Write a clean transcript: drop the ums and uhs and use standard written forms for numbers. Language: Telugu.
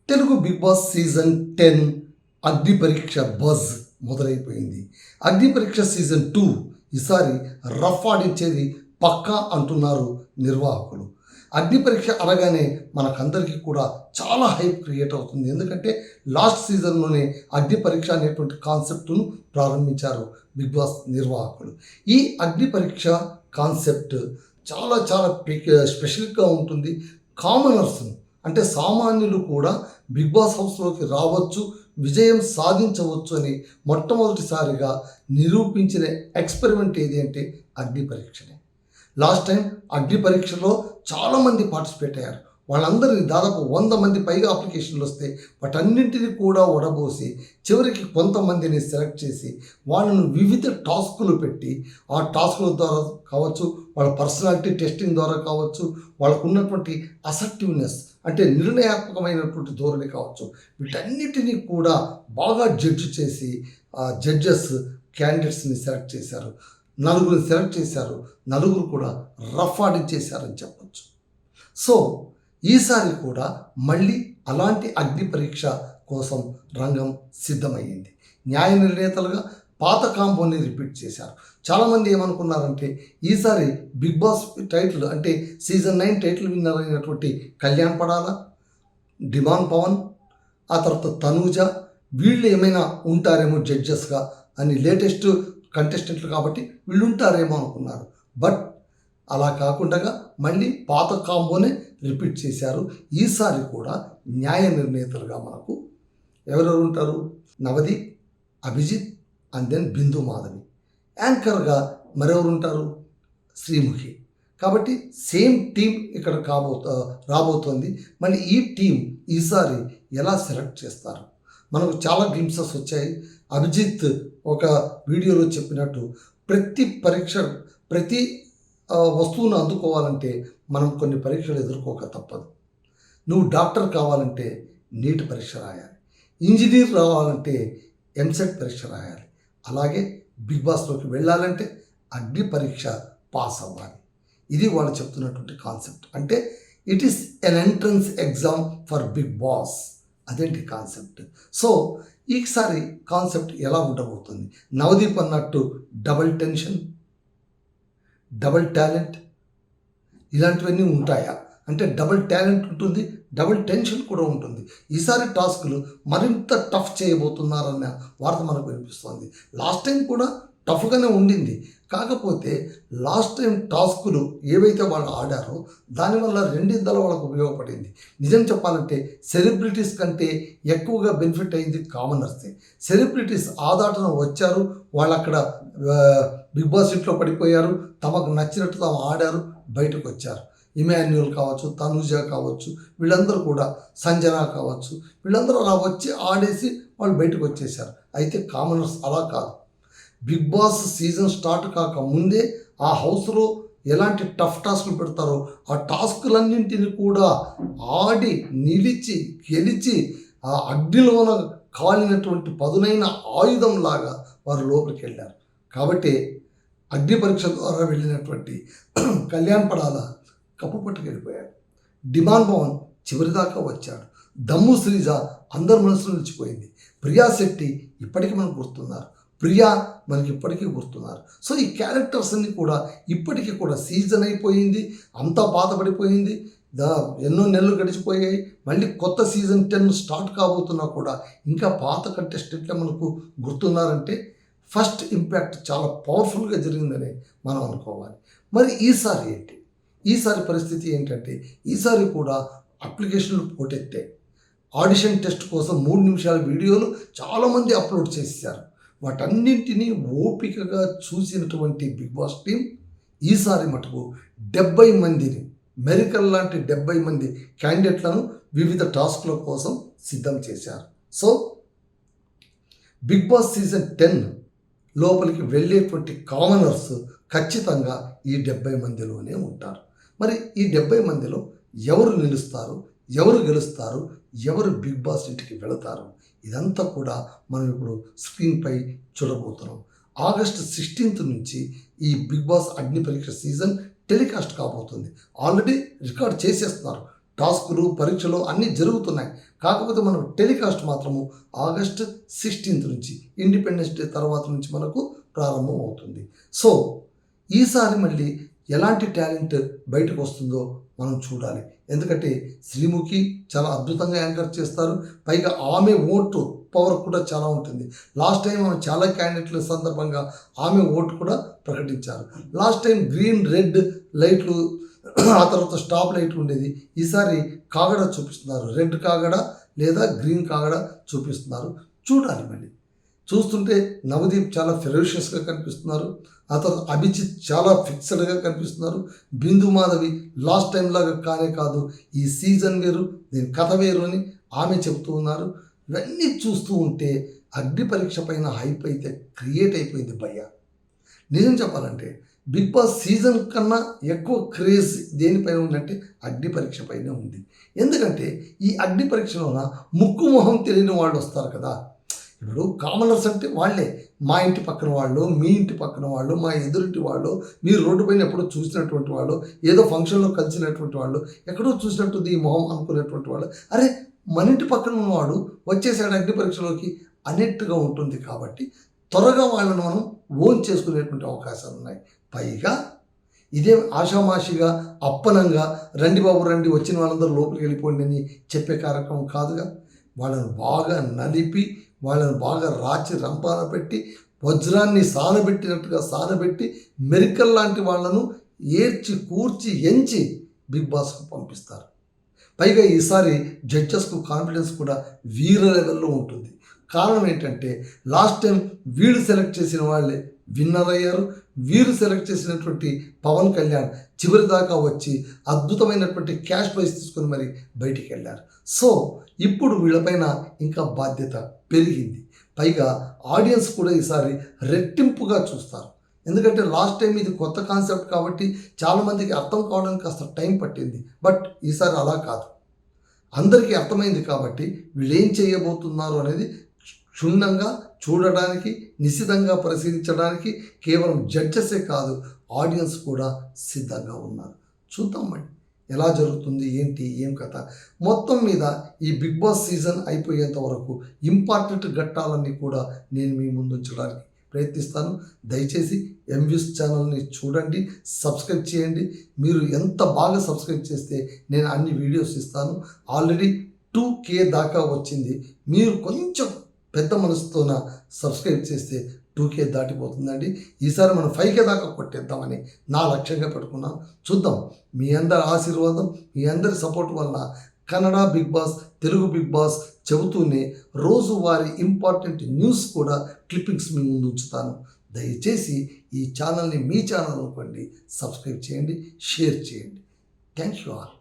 తెలుగు బిగ్ బాస్ సీజన్ 10 అగ్ని పరీక్ష బజ్ మొదలైపోయింది. అగ్ని పరీక్ష సీజన్ 2 ఈసారి రఫ్ ఆడించేది పక్కా అంటున్నారు నిర్వాహకులు. అగ్ని పరీక్ష అనగానే మనకందరికీ కూడా చాలా హైప్ క్రియేట్ అవుతుంది. ఎందుకంటే లాస్ట్ సీజన్లోనే అగ్ని పరీక్ష అనేటువంటి కాన్సెప్ట్ను ప్రారంభించారు బిగ్ బాస్ నిర్వాహకులు. ఈ అగ్ని పరీక్ష కాన్సెప్ట్ చాలా చాలా స్పెషల్గా ఉంటుంది. కామనర్స్ను అంటే సామాన్యులు కూడా బిగ్ బాస్ హౌస్లోకి రావచ్చు, విజయం సాధించవచ్చు అని మొట్టమొదటిసారిగా నిరూపించిన ఎక్స్పెరిమెంట్ ఏది అంటే అగ్ని పరీక్షనే. లాస్ట్ టైం అగ్ని పరీక్షలో చాలామంది పార్టిసిపేట్ అయ్యారు. వాళ్ళందరినీ దాదాపు 100 మంది పైగా అప్లికేషన్లు వస్తే వాటన్నింటినీ కూడా ఒడబోసి చివరికి కొంతమందిని సెలెక్ట్ చేసి వాళ్ళను వివిధ టాస్కులు పెట్టి ఆ టాస్కుల ద్వారా కావచ్చు, వాళ్ళ పర్సనాలిటీ టెస్టింగ్ ద్వారా కావచ్చు, వాళ్ళకు ఉన్నటువంటి అసర్టివ్నెస్ అంటే నిర్ణయాత్మకమైనటువంటి ధోరణి కావచ్చు, వీటన్నిటినీ కూడా బాగా జడ్జి చేసి జడ్జెస్ క్యాండిడేట్స్ని సెలెక్ట్ చేశారు. 4 సెలెక్ట్ చేశారు. 4 కూడా రఫ్ ఆడించేశారని చెప్పచ్చు. సో ఈసారి కూడా మళ్ళీ అలాంటి అగ్ని పరీక్ష కోసం రంగం సిద్ధమయ్యింది. న్యాయ నిర్ణేతలుగా పాత కాంబోని రిపీట్ చేశారు. చాలామంది ఏమనుకున్నారంటే ఈసారి బిగ్ బాస్ టైటిల్ అంటే సీజన్ 9 టైటిల్ విన్నర్ అయినటువంటి కళ్యాణ్ పడాల, డిమాన్ పవన్, ఆ తర్వాత తనూజ వీళ్ళు ఏమైనా ఉంటారేమో జడ్జెస్గా అని, లేటెస్ట్ కంటెస్టెంట్లు కాబట్టి వీళ్ళు ఉంటారేమో అనుకున్నారు. బట్ అలా కాకుండా మళ్ళీ పాత కాంబోనే రిపీట్ చేశారు. ఈసారి కూడా న్యాయ నిర్ణేతలుగా మనకు ఎవరెవరు ఉంటారు? నవదీప్, అభిజిత్ అండ్ దెన్ బిందు మాధవి. యాంకర్గా మరెవరు ఉంటారు? శ్రీముఖి. కాబట్టి సేమ్ టీం ఇక్కడ రాబోతోంది. మళ్ళీ ఈ టీం ఈసారి ఎలా సెలెక్ట్ చేస్తారు? మనకు చాలా గ్లింప్సెస్ వచ్చాయి. అభిజిత్ ఒక వీడియోలో చెప్పినట్టు ప్రతి వస్తువును అందుకోవాలంటే మనం కొన్ని పరీక్షలు ఎదుర్కోక తప్పదు. నువ్వు డాక్టర్ కావాలంటే నీట్ పరీక్ష రాయాలి, ఇంజనీర్ రావాలంటే ఎంసెట్ పరీక్ష రాయాలి, అలాగే బిగ్ బాస్లోకి వెళ్ళాలంటే అగ్ని పరీక్ష పాస్ అవ్వాలి. ఇది వాళ్ళు చెప్తున్నటువంటి కాన్సెప్ట్. అంటే it is an entrance exam for Bigg Boss. అదేంటి కాన్సెప్ట్. సో ఈసారి కాన్సెప్ట్ ఎలా ఉండబోతుంది? నవదీప్ అన్నట్టు డబుల్ టెన్షన్, డబుల్ టాలెంట్ ఇలాంటివన్నీ ఉంటాయా అంటే డబుల్ టాలెంట్ ఉంటుంది, డబుల్ టెన్షన్ కూడా ఉంటుంది. ఈసారి టాస్కులు మరింత టఫ్ చేయబోతున్నారన్న వార్త మనకు వినిపిస్తుంది. లాస్ట్ టైం కూడా టఫ్గానే ఉండింది. కాకపోతే లాస్ట్ టైం టాస్కులు ఏవైతే వాళ్ళు ఆడారో దానివల్ల రెండింతల వాళ్ళకు ఉపయోగపడింది. నిజం చెప్పాలంటే సెలబ్రిటీస్ కంటే ఎక్కువగా బెనిఫిట్ అయింది కామనర్సే. సెలబ్రిటీస్ ఆదాటన వచ్చారు, వాళ్ళు అక్కడ బిగ్ బాస్ ఇంట్లో పడిపోయారు, తమకు నచ్చినట్టు తాము ఆడారు, బయటకు వచ్చారు. ఇమాన్యుల్ కావచ్చు, తనూజ కావచ్చు, వీళ్ళందరూ కూడా సంజన కావచ్చు, వీళ్ళందరూ అలా వచ్చి ఆడేసి వాళ్ళు బయటకు వచ్చేసారు. అయితే కామనర్స్ అలా కాదు. బిగ్ బాస్ సీజన్ స్టార్ట్ కాక ముందే ఆ హౌస్లో ఎలాంటి టఫ్ టాస్కులు పెడతారో ఆ టాస్కులన్నింటినీ కూడా ఆడి నిలిచి గెలిచి ఆ అగ్నిలోన కాలినటువంటి పదునైన ఆయుధంలాగా వారు లోపలికి వెళ్ళారు. కాబట్టి అగ్ని పరీక్ష ద్వారా వెళ్ళినటువంటి కళ్యాణ్ పడాల కప్పు పట్టుకెళ్ళిపోయాడు. డిమాన్ పవన్ చివరిదాకా వచ్చాడు. దమ్ము శ్రీజ అందరి మనసులో నిలిచిపోయింది. ప్రియా శెట్టి ఇప్పటికీ మనకు గుర్తున్నారు. ప్రియా మనకి ఇప్పటికీ గుర్తున్నారు. సో ఈ క్యారెక్టర్స్ అన్నీ కూడా ఇప్పటికీ కూడా సీజన్ అయిపోయింది, అంతా బాధపడిపోయింది, ఎన్నో నెలలు గడిచిపోయాయి. మళ్ళీ కొత్త సీజన్ 10 స్టార్ట్ కాబోతున్నా కూడా ఇంకా పాత కంటెస్టెంట్లే మనకు గుర్తున్నారంటే ఫస్ట్ ఇంపాక్ట్ చాలా పవర్ఫుల్గా జరిగిందని మనం అనుకోవాలి. మరి ఈసారి ఏంటి? ఈసారి పరిస్థితి ఏంటంటే ఈసారి కూడా అప్లికేషన్లు పోటెత్తాయి. ఆడిషన్ టెస్ట్ కోసం 3 నిమిషాల వీడియోలు చాలామంది అప్లోడ్ చేశారు. వాటన్నింటినీ ఓపికగా చూసినటువంటి బిగ్ బాస్ టీం ఈసారి మటుకు 70 మందిని, మెరికల్ లాంటి 70 మంది క్యాండిడేట్లను వివిధ టాస్క్ల కోసం సిద్ధం చేశారు. సో బిగ్ బాస్ సీజన్ 10 లోపలికి వెళ్ళేటువంటి కామనర్స్ ఖచ్చితంగా ఈ 70 మందిలోనే ఉంటారు. మరి ఈ 70 మందిలో ఎవరు నిలుస్తారు, ఎవరు గెలుస్తారు, ఎవరు బిగ్ బాస్ ఇంటికి వెళతారు, ఇదంతా కూడా మనం ఇప్పుడు స్క్రీన్పై చూడబోతున్నాం. ఆగస్టు 16 నుంచి ఈ బిగ్ బాస్ అగ్ని పరీక్ష సీజన్ టెలికాస్ట్ కాబోతుంది. ఆల్రెడీ రికార్డ్ చేసేస్తున్నారు. టాస్కులు పరీక్షలు అన్నీ జరుగుతున్నాయి. కాకపోతే మనకు టెలికాస్ట్ మాత్రము ఆగస్ట్ 16 నుంచి ఇండిపెండెన్స్ డే తర్వాత నుంచి మనకు ప్రారంభం అవుతుంది. సో ఈసారి మళ్ళీ ఎలాంటి టాలెంట్ బయటకు వస్తుందో మనం చూడాలి. ఎందుకంటే శ్రీముఖి చాలా అద్భుతంగా యాంకర్ చేస్తారు. పైగా ఆమె ఓటు పవర్ కూడా చాలా ఉంటుంది. లాస్ట్ టైం ఆమె చాలా క్యాండిడేట్ల సందర్భంగా ఆమె ఓటు కూడా ప్రకటించారు. లాస్ట్ టైం గ్రీన్ రెడ్ లైట్లు ఆ తర్వాత స్టాప్ లైట్లు ఉండేది. ఈసారి కాగడ చూపిస్తున్నారు. రెడ్ కాగడ లేదా గ్రీన్ కాగడ చూపిస్తున్నారు. చూడాలి మళ్ళీ. చూస్తుంటే నవదీప్ చాలా ఫెరోషియస్గా కనిపిస్తున్నారు. ఆ తర్వాత అభిజిత్ చాలా ఫిక్స్డ్గా కనిపిస్తున్నారు. బిందు మాధవి లాస్ట్ టైం లాగా కానే కాదు, ఈ సీజన్ వేరు, దీని కథ వేరు అని ఆమె చెబుతూ ఉన్నారు. ఇవన్నీ చూస్తూ ఉంటే అగ్ని పరీక్ష పైన హైప్ అయితే క్రియేట్ అయిపోయింది భయ్య. నిజం చెప్పాలంటే బిగ్ బాస్ సీజన్ కన్నా ఎక్కువ క్రేజ్ దేనిపైన ఉందంటే అగ్ని పరీక్ష పైన ఉంది. ఎందుకంటే ఈ అగ్ని పరీక్షలోన ముక్కు మొహం తెలియని వాళ్ళు వస్తారు కదా. ఇప్పుడు కామనర్స్ అంటే వాళ్ళే, మా ఇంటి పక్కన వాళ్ళు, మీ ఇంటి పక్కన వాళ్ళు, మా ఎదురింటి వాళ్ళు, మీరు రోడ్డు పైన ఎప్పుడో చూసినటువంటి వాళ్ళు, ఏదో ఫంక్షన్లో కలిసినటువంటి వాళ్ళు, ఎక్కడో చూసినట్టుంది ఈ మొహం అనుకునేటువంటి వాళ్ళు, అరే మన ఇంటి పక్కన ఉన్నవాడు వచ్చేసాడు అగ్ని పరీక్షలోకి అనేట్టుగా ఉంటుంది. కాబట్టి త్వరగా వాళ్ళను మనం ఓన్ చేసుకునేటువంటి అవకాశాలు ఉన్నాయి. పైగా ఇదే ఆషామాషిగా అప్పనంగా రండి బాబు రండి వచ్చిన వాళ్ళందరూ లోపలికి వెళ్ళిపోండి అని చెప్పే కార్యక్రమం కాదుగా. వాళ్ళను బాగా నలిపి, వాళ్ళని బాగా రాచి రంపాన పెట్టి, వజ్రాన్ని సానబెట్టినట్టుగా సానబెట్టి, మెరికల్ లాంటి వాళ్ళను ఏడ్చి కూర్చి ఎంచి బిగ్ బాస్కు పంపిస్తారు. పైగా ఈసారి జడ్జెస్కు కాన్ఫిడెన్స్ కూడా వీర లెవెల్లో ఉంటుంది. కారణం ఏంటంటే లాస్ట్ టైం వీళ్ళు సెలెక్ట్ చేసిన వాళ్ళే విన్నర్ అయ్యారు. వీరు సెలెక్ట్ చేసినటువంటి పవన్ కళ్యాణ్ చివరి దాకా వచ్చి అద్భుతమైనటువంటి క్యాష్ ప్రైజ్ తీసుకొని మరి బయటికి వెళ్ళారు. సో ఇప్పుడు వీళ్ళపైన ఇంకా బాధ్యత పెరిగింది. పైగా ఆడియన్స్ కూడా ఈసారి రెట్టింపుగా చూస్తారు. ఎందుకంటే లాస్ట్ టైం ఇది కొత్త కాన్సెప్ట్ కాబట్టి చాలామందికి అర్థం కావడానికి కాస్త టైం పట్టింది. బట్ ఈసారి అలా కాదు, అందరికీ అర్థమైంది. కాబట్టి వీళ్ళు ఏం చేయబోతున్నారు అనేది క్షుణ్ణంగా చూడడానికి, నిశితంగా పరిశీలించడానికి కేవలం జడ్జెసే కాదు, ఆడియన్స్ కూడా సిద్ధంగా ఉన్నారు. చూద్దాం మరి ఎలా జరుగుతుంది, ఏంటి, ఏం కథ. మొత్తం మీద ఈ బిగ్ బాస్ సీజన్ అయిపోయేంత వరకు ఇంపార్టెంట్ ఘట్టాలన్నీ కూడా నేను మీ ముందు ఉంచడానికి ప్రయత్నిస్తాను. దయచేసి ఎంవ్యూస్ ఛానల్ని చూడండి, సబ్స్క్రైబ్ చేయండి. మీరు ఎంత బాగా సబ్స్క్రైబ్ చేస్తే నేను అన్ని వీడియోస్ ఇస్తాను. ఆల్రెడీ 2K దాకా వచ్చింది. మీరు కొంచెం పెద్ద మనసుతోన సబ్స్క్రైబ్ చేస్తే 2K దాటిపోతుందండి. ఈసారి మనం 5K దాకా కొట్టేద్దామని నా లక్ష్యంగా పెట్టుకున్నాం. చూద్దాం. మీ అందరి ఆశీర్వాదం, మీ అందరి సపోర్ట్ వల్ల Kannada Bigg Boss, Telugu Bigg Boss చెబుతూనే రోజువారీ ఇంపార్టెంట్ న్యూస్ కూడా క్లిప్పింగ్స్ మీ ముందు ఉంచుతాను. దయచేసి ఈ ఛానల్ని మీ ఛానల్ అనుకోండి, సబ్స్క్రైబ్ చేయండి, షేర్ చేయండి. Thank you all.